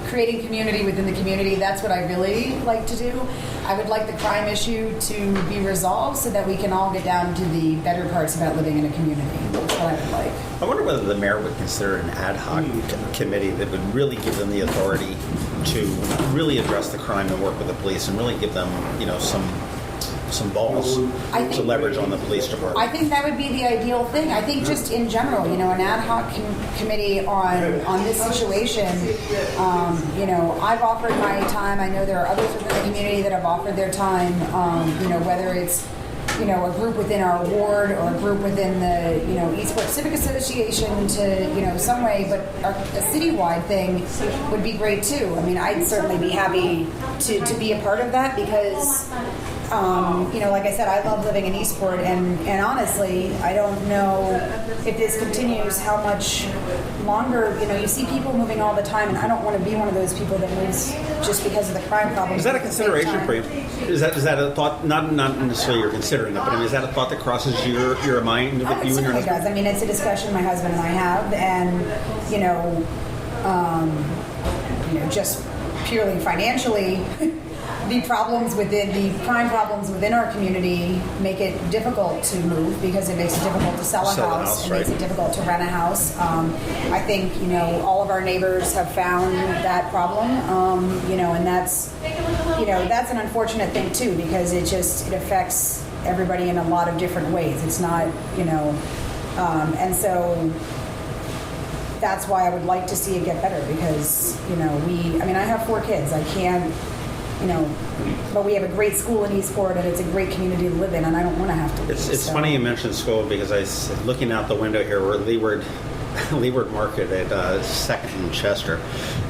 S5: creating community within the community. That's what I really like to do. I would like the crime issue to be resolved so that we can all get down to the better parts about living in a community. That's what I would like.
S4: I wonder whether the mayor would consider an ad hoc committee that would really give them the authority to really address the crime and work with the police and really give them, some balls to leverage on the police department.
S5: I think that would be the ideal thing. I think just in general, an ad hoc committee on this situation. I've offered my time. I know there are others within the community that have offered their time. Whether it's a group within our ward or a group within the Eastport Civic Association to some way, but a citywide thing would be great too. I mean, I'd certainly be happy to be a part of that because like I said, I love living in Eastport, and honestly, I don't know if this continues how much longer. You see people moving all the time, and I don't want to be one of those people that moves just because of the crime problem.
S4: Is that a consideration for you? Is that a thought? Not necessarily you're considering it, but I mean, is that a thought that crosses your mind with you and your husband?
S5: It does. I mean, it's a discussion my husband and I have, and just purely financially. The crime problems within our community make it difficult to move because it makes it difficult to sell a house. It makes it difficult to rent a house. I think, all of our neighbors have found that problem, and that's an unfortunate thing too because it affects everybody in a lot of different ways. It's not, and so that's why I would like to see it get better because, I have 4 kids. I can't, but we have a great school in Eastport, and it's a great community to live in, and I don't want to have to.
S4: It's funny you mentioned school because I was looking out the window here. We're at Leeward Market at 2nd and Chester,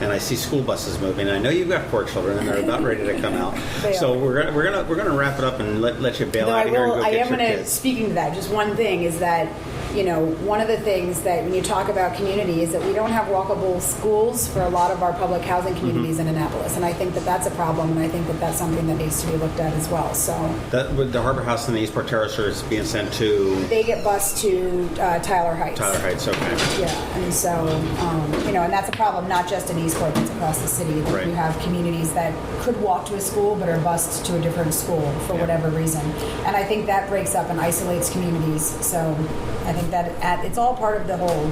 S4: and I see school buses moving. And I know you've got 4 children, and they're about ready to come out. So we're gonna wrap it up and let you bail out of here and go get your kids.
S5: Speaking to that, just one thing is that. One of the things that when you talk about community is that we don't have walkable schools for a lot of our public housing communities in Annapolis, and I think that that's a problem, and I think that that's something that needs to be looked at as well. So
S4: with the Harbor House and the Eastport Terrace is being sent to.
S5: They get bused to Tyler Heights.
S4: Tyler Heights, okay.
S5: Yeah, and so and that's a problem not just in Eastport, it's across the city. That you have communities that could walk to a school but are bused to a different school for whatever reason, and I think that breaks up and isolates communities. So. I think that it's all part of the whole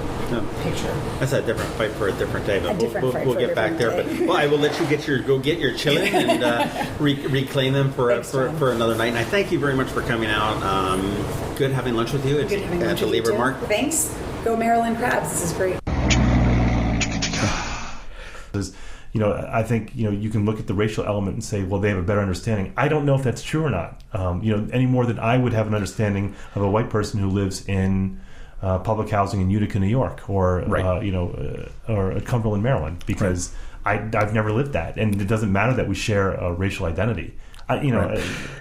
S5: picture.
S4: That's a different fight for a different day, but we'll get back there.
S5: Day.
S4: But I will let you go get your chillin' and reclaim them for another night. And I thank you very much for coming out. Good having lunch with you at the Leeward Market.
S5: Thanks. Go Maryland Crabs. This is great.
S2: I think you can look at the racial element and say, well, they have a better understanding. I don't know if that's true or not. Any more than I would have an understanding of a white person who lives in public housing in Utica, New York, or or Cumberland, Maryland, because I've never lived that, and it doesn't matter that we share a racial identity.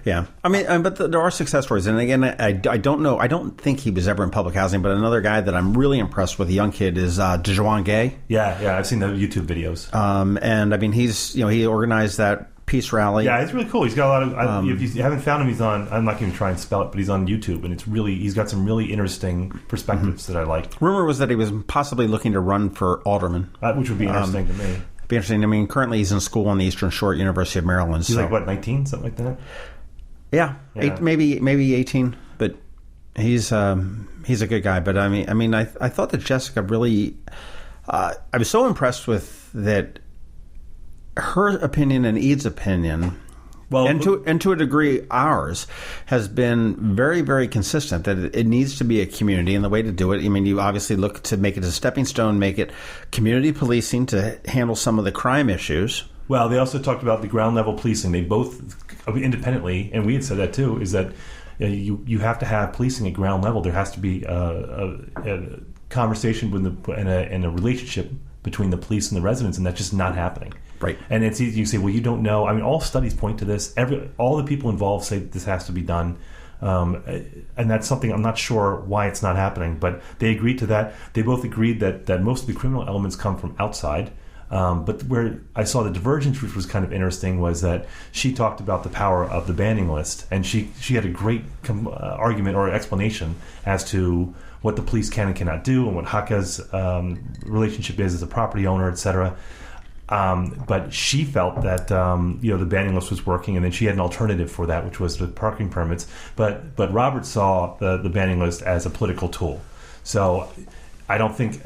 S3: Yeah. I mean, but there are success stories. And again, I don't know. I don't think he was ever in public housing, but another guy that I'm really impressed with, a young kid, is DeJuan Gay.
S2: Yeah. I've seen the YouTube videos.
S3: And I mean, he organized that peace rally.
S2: Yeah, it's really cool. He's got a lot of, if you haven't found him, he's on, I'm not going to try and spell it, but he's on YouTube, and he's got some really interesting perspectives that I like.
S3: Rumor was that he was possibly looking to run for alderman.
S2: Which would be interesting to me.
S3: Be interesting. I mean, currently he's in school on the Eastern Shore at University of Maryland.
S2: He's like, 19? Something like that?
S3: Yeah. Maybe 18. But he's a good guy. But I mean, I thought that Jessica really... I was so impressed with that her opinion and Eades' opinion... Well, and to a degree, ours has been very, very consistent that it needs to be a community, and the way to do it, I mean, you obviously look to make it a stepping stone, make it community policing to handle some of the crime issues.
S2: Well, they also talked about the ground level policing. They both independently, and we had said that too, is that you have to have policing at ground level. There has to be a conversation and a relationship between the police and the residents, and that's just not happening.
S3: Right.
S2: And it's easy. You say, well, you don't know. I mean, all studies point to this. All the people involved say that this has to be done. And that's something I'm not sure why it's not happening. But they agreed to that. They both agreed that most of the criminal elements come from outside. But where I saw the divergence, which was kind of interesting, was that she talked about the power of the banning list. And she had a great argument or explanation as to what the police can and cannot do and what HACA's relationship is as a property owner, et cetera. But she felt that the banning list was working, and then she had an alternative for that, which was the parking permits. But Robert saw the banning list as a political tool. So I don't think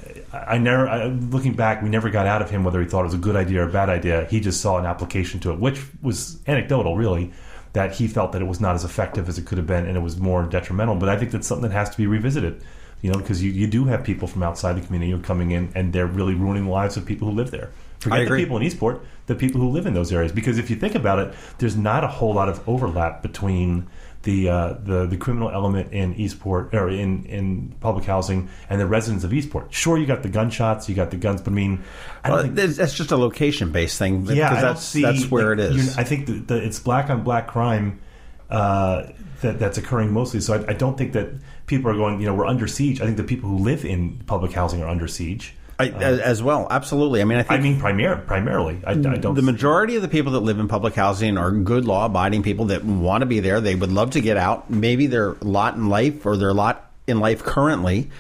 S2: looking back, we never got out of him whether he thought it was a good idea or a bad idea. He just saw an application to it, which was anecdotal, really, that he felt that it was not as effective as it could have been, and it was more detrimental. But I think that's something that has to be revisited. Because you do have people from outside the community who are coming in, and they're really ruining the lives of people who live there. Forget the people in Eastport, the people who live in those areas. Because if you think about it, there's not a whole lot of overlap between the criminal element in Eastport or in public housing and the residents of Eastport. Sure, you got the gunshots, you got the guns, but I mean,
S3: that's just a location-based thing.
S2: Yeah,
S3: because that's where it is.
S2: I think it's black on black crime that's occurring mostly. So I don't think that people are going, we're under siege. I think the people who live in public housing are under siege.
S3: As well, absolutely. I mean,
S2: primarily. I don't.
S3: The majority of the people that live in public housing are good, law-abiding people that want to be there. They would love to get out. Maybe their lot in life or their lot in life currently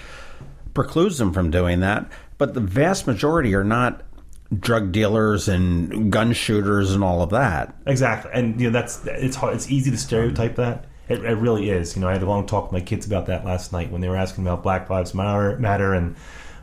S3: precludes them from doing that. But the vast majority are not drug dealers and gun shooters and all of that.
S2: Exactly, and it's hard. It's easy to stereotype that. It really is. I had a long talk with my kids about that last night when they were asking about Black Lives Matter and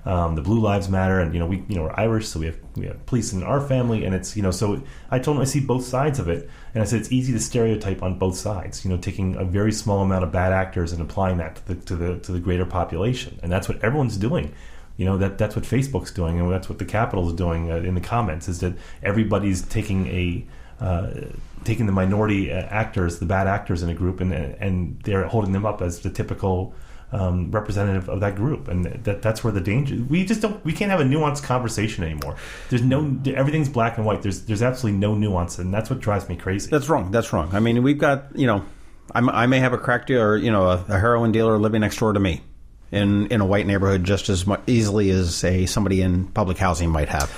S2: the Blue Lives Matter, and we're Irish, so we have police in our family, and it's so I told them I see both sides of it, and I said it's easy to stereotype on both sides, taking a very small amount of bad actors and applying that to the greater population, and that's what everyone's doing. That's what Facebook's doing, and that's what the Capitol's doing in the comments, is that everybody's taking the minority actors, the bad actors in a group, and they're holding them up as the typical representative of that group, and that's where the danger. We can't have a nuanced conversation anymore. Everything's black and white. There's absolutely no nuance, and that's what drives me crazy.
S3: That's wrong. I mean, we've got I may have a crack dealer, a heroin dealer living next door to me in a white neighborhood just as easily as somebody in public housing might have.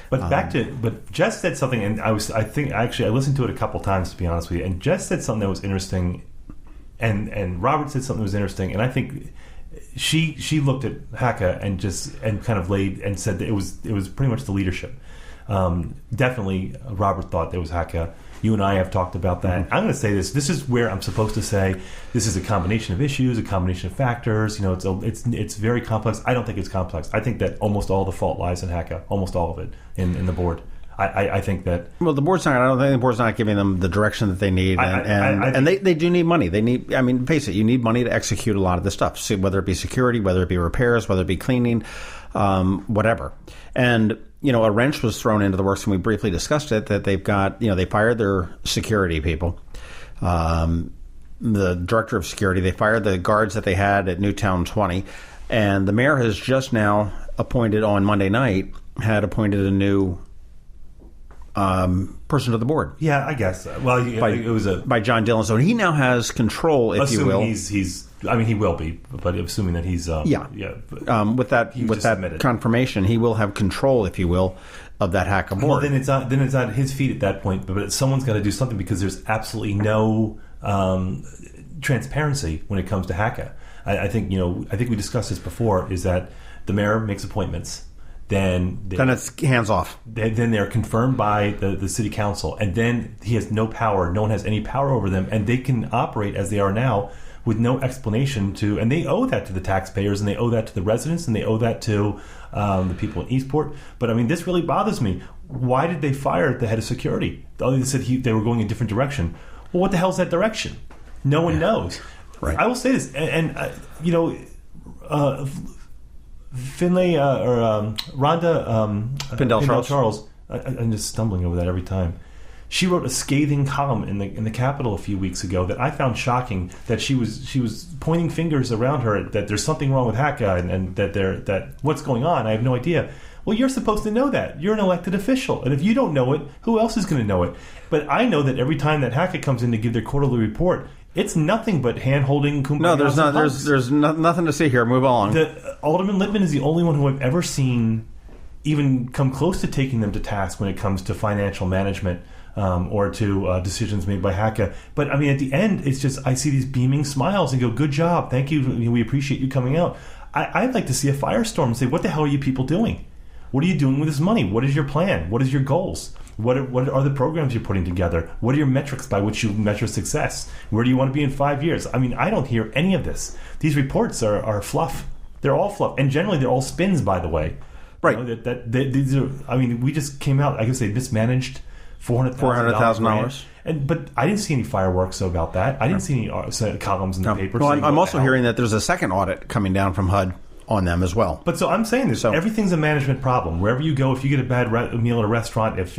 S2: But Jess said something, and I listened to it a couple times, to be honest with you, and Jess said something that was interesting. And Robert said something that was interesting, and I think she looked at HACA and kind of laid and said that it was pretty much the leadership. Definitely, Robert thought there was HACA. You and I have talked about that. I'm going to say this. This is where I'm supposed to say this is a combination of issues, a combination of factors. It's very complex. I don't think it's complex. I think that almost all the fault lies in HACA, almost all of it in the board. I think that.
S3: Well, the board's not. I don't think the board's not giving them the direction that they need, and they do need money. They need. I mean, face it, you need money to execute a lot of this stuff. So whether it be security, whether it be repairs, whether it be cleaning, whatever. And a wrench was thrown into the works, and we briefly discussed it. That they've got. They fired their security people, the director of security. They fired the guards that they had at Newtown 20, and the mayor has just now appointed on Monday night appointed a new person to the board.
S2: Yeah, I guess. Well, it was
S3: by John Dillon. So he now has control, if you will.
S2: He will be, but assuming that he's
S3: with that confirmation, he will have control, if you will, of that HACA board.
S2: Well, then it's on his feet at that point. But someone's got to do something because there's absolutely no transparency when it comes to HACA. I think we discussed this before. Is that the mayor makes appointments. Then
S3: it's hands off.
S2: Then they're confirmed by the city council, and then he has no power. No one has any power over them, and they can operate as they are now with no explanation to. And they owe that to the taxpayers, and they owe that to the residents, and they owe that to the people in Eastport. But I mean, this really bothers me. Why did they fire the head of security? They said they were going a different direction. Well, what the hell's that direction? No one knows.
S3: Right.
S2: I will say this, and Finlay Rhonda
S3: Pindell
S2: Charles. I'm just stumbling over that every time. She wrote a scathing column in the Capitol a few weeks ago that I found shocking. That she was pointing fingers around her that there's something wrong with HACA and that what's going on. I have no idea. Well, you're supposed to know that. You're an elected official, and if you don't know it, who else is going to know it? But I know that every time that HACA comes in to give their quarterly report, it's nothing but hand-holding.
S3: No, there's not. There's nothing to see here. Move on.
S2: Alderman Littman is the only one who I've ever seen even come close to taking them to task when it comes to financial management or to decisions made by HACA. But I mean, at the end, it's just I see these beaming smiles and go, "Good job, thank you. We appreciate you coming out." I'd like to see a firestorm and say, "What the hell are you people doing? What are you doing with this money? What is your plan? What is your goals? What are the programs you're putting together? What are your metrics by which you measure success? Where do you want to be in 5 years?" I mean, I don't hear any of this. These reports are fluff. They're all fluff, and generally they're all spins. By the way,
S3: right?
S2: These are. I mean, we just came out. I guess they mismanaged $400,000. But I didn't see any fireworks about that. I didn't see any columns in the paper.
S3: No, I'm also hearing that there's a second audit coming down from HUD on them as well.
S2: But so I'm saying this. So everything's a management problem. Wherever you go, if you get a bad meal at a restaurant, if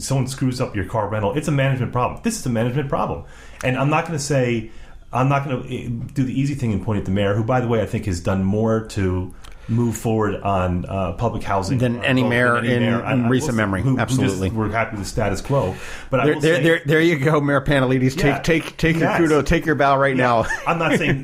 S2: someone screws up your car rental, it's a management problem. This is a management problem. And I'm not going to do the easy thing and point at the mayor, who, by the way, I think has done more to move forward on public housing
S3: than any mayor in recent memory. Absolutely,
S2: we're happy with the status quo. But
S3: there you go, Mayor Panelides.
S2: Yeah,
S3: take your kudo, take your bow right now.
S2: I'm not saying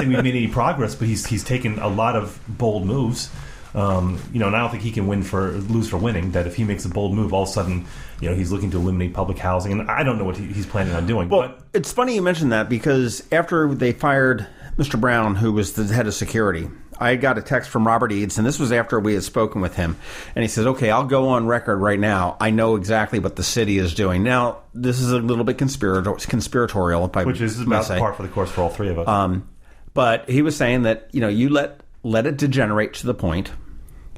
S2: we've made any progress, but he's taken a lot of bold moves. And I don't think he can lose for winning. That if he makes a bold move, all of a sudden, he's looking to eliminate public housing, and I don't know what he's planning on doing.
S3: Well, it's funny you mentioned that because after they fired Mr. Brown, who was the head of security, I got a text from Robert Eades, and this was after we had spoken with him. And he says, "Okay, I'll go on record right now. I know exactly what the city is doing." Now, this is a little bit conspiratorial,
S2: which is about par for the course for all three of us.
S3: But he was saying that you let it degenerate to the point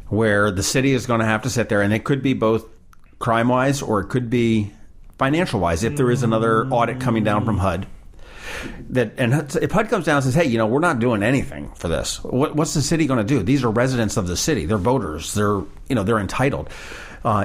S3: where the city is going to have to sit there, and it could be both crime-wise or it could be financial-wise if there is another audit coming down from HUD. If HUD comes down and says, "Hey, we're not doing anything for this," what's the city going to do? These are residents of the city. They're voters. They're entitled.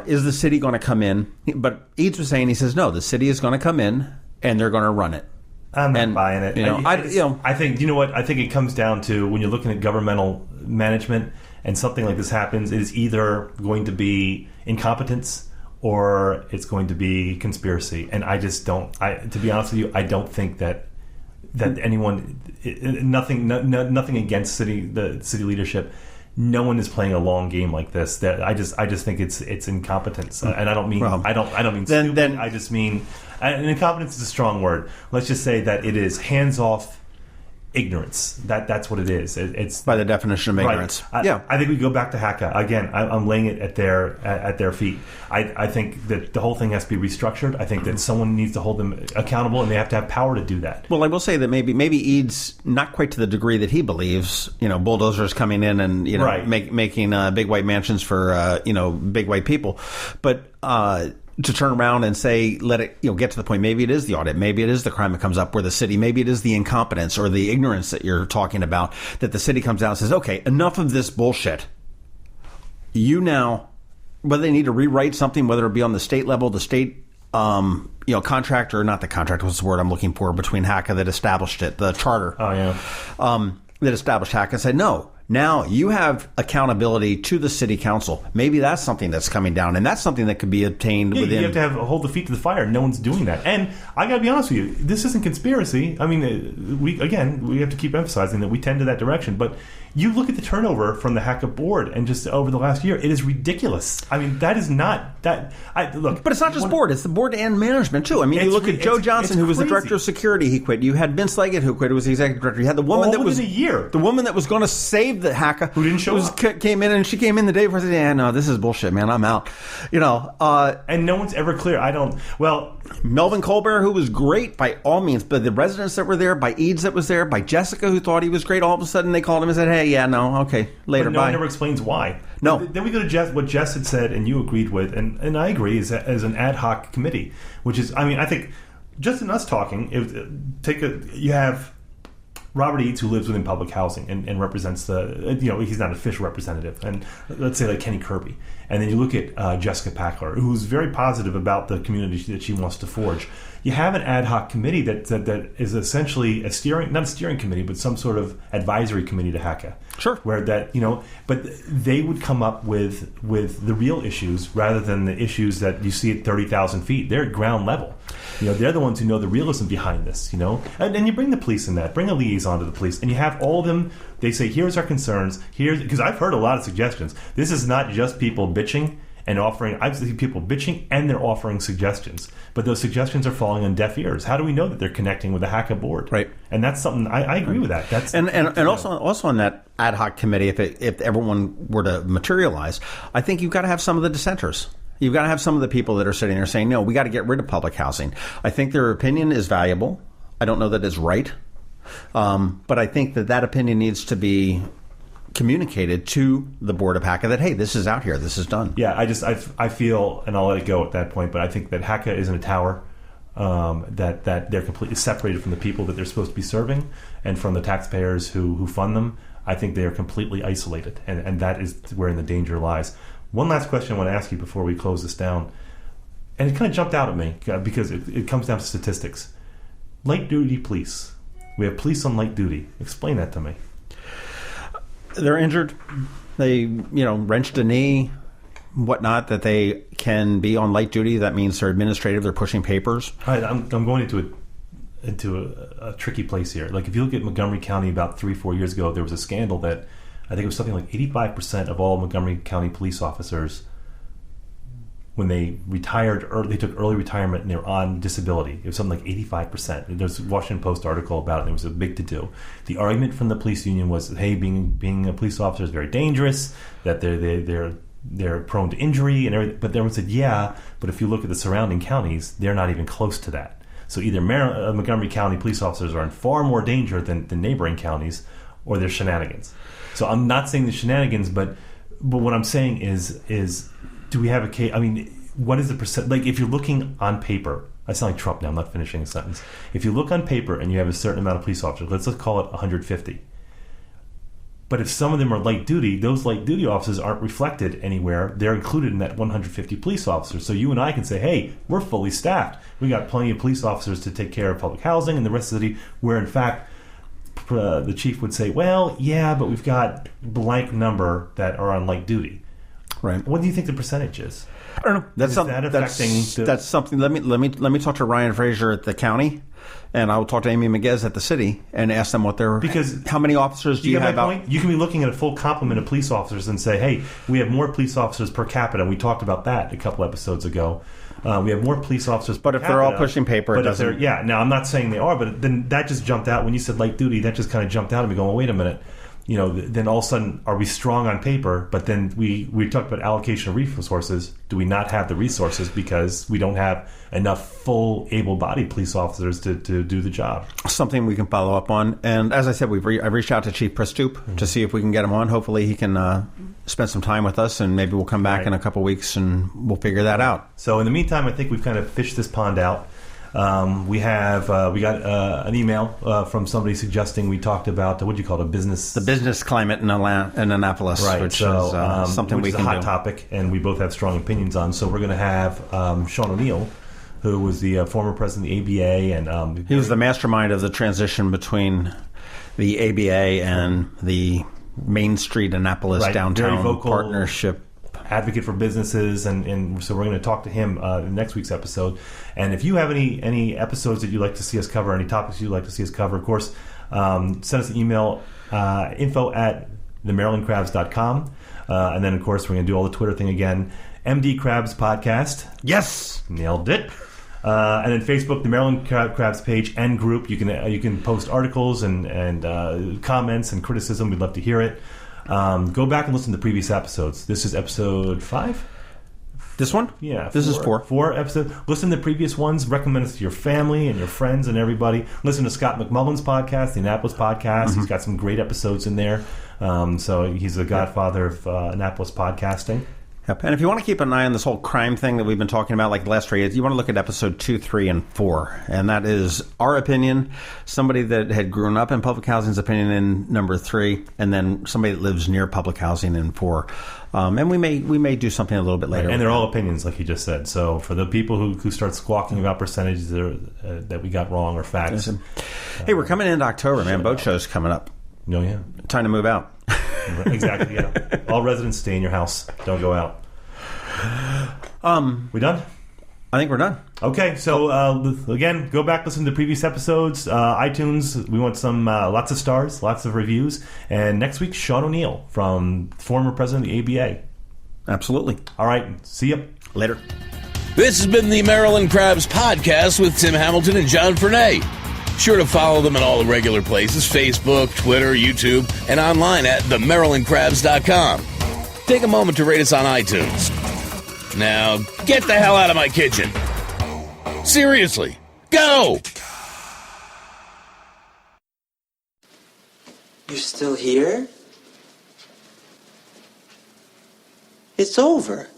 S3: Is the city going to come in? But Eades was saying, he says, no, the city is going to come in and they're going to run it.
S2: I'm not buying it. I think I think it comes down to when you're looking at governmental management and something like this happens, it is either going to be incompetence or it's going to be conspiracy. And I just don't. To be honest with you, I don't think that anyone, nothing against the city leadership. No one is playing a long game like this. That I just think it's incompetence, and I don't mean stupid. I just mean, and incompetence is a strong word. Let's just say that it is hands off ignorance. That's what it is. It's
S3: by the definition of ignorance.
S2: Right. I think we go back to HACA again. I'm laying it at their feet. I think that the whole thing has to be restructured. I think that someone needs to hold them accountable, and they have to have power to do that.
S3: Well, I will say that maybe Eades, not quite to the degree that he believes, bulldozers coming in and making big white mansions for big white people, but to turn around and say, let it get to the point. Maybe it is the audit. Maybe it is the crime that comes up where the city. Maybe it is the incompetence or the ignorance that you're talking about. That the city comes out and says, okay, enough of this bullshit. You now, whether they need to rewrite something, whether it be on the state level, the state contract, or not the contract. What's the word I'm looking for? Between HACA that established it, the charter.
S2: Oh yeah.
S3: That established HACA and said no. Now you have accountability to the city council. Maybe that's something that's coming down, and that's something that could be obtained within.
S2: You have to hold the feet to the fire. No one's doing that. And I got to be honest with you, this isn't conspiracy. I mean, we have to keep emphasizing that we tend to that direction. But you look at the turnover from the HACA board, and just over the last year, it is ridiculous. I mean, that is not that. Look,
S3: but it's not just board; it's the board and management too. I mean, you look at Joe Johnson, who was the director of security. He quit. You had Vince Leggett, who quit, who was the executive director. You had the woman that was
S2: within a year.
S3: The woman that was going to save the HACA,
S2: who didn't show up,
S3: came in, and she came in the day before. Said, "Yeah, no, this is bullshit, man. I'm out."
S2: And no one's ever clear.
S3: Melvin Colbert, who was great by all means, but the residents that were there, by Eades that was there, by Jessica, who thought he was great, all of a sudden they called him and said, "Hey, yeah, no, okay, later,
S2: but no
S3: bye."
S2: one ever explains why.
S3: No.
S2: Then we go to what Jess had said, and you agreed with, and I agree, is as an ad hoc committee, which is, I think, just in us talking, you have Robert Eades, who lives within public housing and represents he's not an official representative, and let's say like Kenny Kirby. And then you look at Jessica Pachler, who's very positive about the community that she wants to forge. You have an ad hoc committee that is essentially not a steering committee, but some sort of advisory committee to HACA.
S3: Sure.
S2: Where but they would come up with the real issues rather than the issues that you see at 30,000 feet. They're at ground level. They're the ones who know the realism behind this, and then you bring the police in that, bring a liaison to the police, and you have all of them. They say, here's our concerns, because I've heard a lot of suggestions. This is not just people bitching and offering. I've seen people bitching and they're offering suggestions, but those suggestions are falling on deaf ears. How do we know that they're connecting with the HACA board?
S3: Right.
S2: And that's something I agree with that. That's
S3: and also on that ad hoc committee, if everyone were to materialize, I think you've got to have some of the dissenters. You've got to have some of the people that are sitting there saying, no, we got to get rid of public housing. I think their opinion is valuable. I don't know that it's right. But I think that opinion needs to be communicated to the board of HACA that, hey, this is out here, this is done.
S2: Yeah, I feel, and I'll let it go at that point, but I think that HACA isn't a tower, that they're completely separated from the people that they're supposed to be serving and from the taxpayers who fund them. I think they are completely isolated, and that is wherein the danger lies. One last question I want to ask you before we close this down, and it kind of jumped out at me because it comes down to statistics. Light duty police. We have police on light duty. Explain that to me.
S3: They're injured. They, wrenched a knee, whatnot, that they can be on light duty. That means they're administrative. They're pushing papers.
S2: All right, I'm going into a tricky place here. Like if you look at Montgomery County about 3-4 years ago, there was a scandal that I think it was something like 85% of all Montgomery County police officers, when they retired, they took early retirement and they were on disability. It was something like 85%. There's a Washington Post article about it, and it was a big to-do. The argument from the police union was that, hey, being a police officer is very dangerous, that they're prone to injury and everything. But everyone said, yeah, but if you look at the surrounding counties, they're not even close to that. So either Montgomery County police officers are in far more danger than the neighboring counties, or they're shenanigans. So I'm not saying the shenanigans, but what I'm saying is do we have a case? I mean, what is the percent? Like, if you're looking on paper, I sound like Trump now, I'm not finishing a sentence. If you look on paper and you have a certain amount of police officers, let's call it 150. But if some of them are light duty, those light duty officers aren't reflected anywhere. They're included in that 150 police officers. So you and I can say, hey, we're fully staffed. We got plenty of police officers to take care of public housing and the rest of the city, where in fact, the chief would say, well, yeah, but we've got blank number that are on light duty.
S3: Right.
S2: What do you think the percentage is?
S3: I don't know. That's
S2: Is
S3: something.
S2: that affecting
S3: That's something. Let me talk to Ryan Fraser at the county, and I will talk to Amy McGez at the city and ask them what they're how many officers do you have out?
S2: Point? You can be looking at a full complement of police officers and say, hey, we have more police officers per capita. We talked about that a couple episodes ago. We have more police officers per capita.
S3: But if they're all pushing paper, it doesn't.
S2: Yeah, now I'm not saying they are, but then that just jumped out when you said light duty. That just kind of jumped out at me going, well, wait a minute. Then all of a sudden, are we strong on paper? But then we talked about allocation of resources. Do we not have the resources because we don't have enough full, able-bodied police officers to do the job? Something
S3: we can follow up on. And as I said, I've reached out to Chief Pristoop to see if we can get him on. Hopefully, he can spend some time with us, and maybe we'll come back in a couple weeks and we'll figure that out.
S2: So in the meantime, I think we've kind of fished this pond out. We got an email from somebody suggesting we talked about what do you call it, the business climate in Annapolis,
S3: right?
S2: Which
S3: is something
S2: which
S3: we
S2: is
S3: can
S2: a hot
S3: do.
S2: topic, and we both have strong opinions on. So we're going to have Sean O'Neill, who was the former president of the ABA, and
S3: he was the mastermind of the transition between the ABA and the Main Street Annapolis downtown partnership.
S2: Advocate for businesses, and so we're going to talk to him in next week's episode. And if you have any episodes that you'd like to see us cover, any topics you'd like to see us cover, of course, send us an email, info@themarylandcrabs.com. And then, of course, we're going to do all the Twitter thing again. MD Crabs Podcast.
S3: Yes!
S2: Nailed it. And then Facebook, the Maryland Crabs page and group. You can post articles and comments and criticism. We'd love to hear it. Go back and listen to previous episodes. This is episode 5.
S3: This one?
S2: Yeah.
S3: This is 4.
S2: 4 episodes. Listen to the previous ones. Recommend it to your family and your friends and everybody. Listen to Scott McMullen's podcast, the Annapolis podcast. Mm-hmm. He's got some great episodes in there. So he's the godfather of Annapolis podcasting.
S3: Yep. And if you want to keep an eye on this whole crime thing that we've been talking about, like the last 3 years, you want to look at episode 2, 3, and 4. And that is our opinion, somebody that had grown up in public housing's opinion in number 3, and then somebody that lives near public housing in 4. And we may do something a little bit later.
S2: Right. And they're all opinions, like you just said. So for the people who start squawking about percentages that we got wrong or facts.
S3: Hey, we're coming into October, man. Boat show's coming up.
S2: Oh, yeah.
S3: Time to move out.
S2: Exactly, yeah. All residents stay in your house. Don't go out. We done?
S3: I think we're done.
S2: Okay, so again, go back, listen to previous episodes. iTunes, we want some lots of stars, lots of reviews. And next week, Sean O'Neill from former president of the ABA.
S3: Absolutely.
S2: All right, see you
S3: later.
S1: This has been the Maryland Crabs Podcast with Tim Hamilton and John Fernay. Sure to follow them in all the regular places, Facebook, Twitter, YouTube, and online at themarylandcrabs.com. Take a moment to rate us on iTunes. Now, get the hell out of my kitchen. Seriously, go!
S6: You're still here? It's over.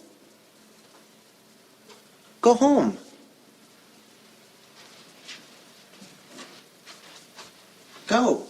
S6: Go home. Go.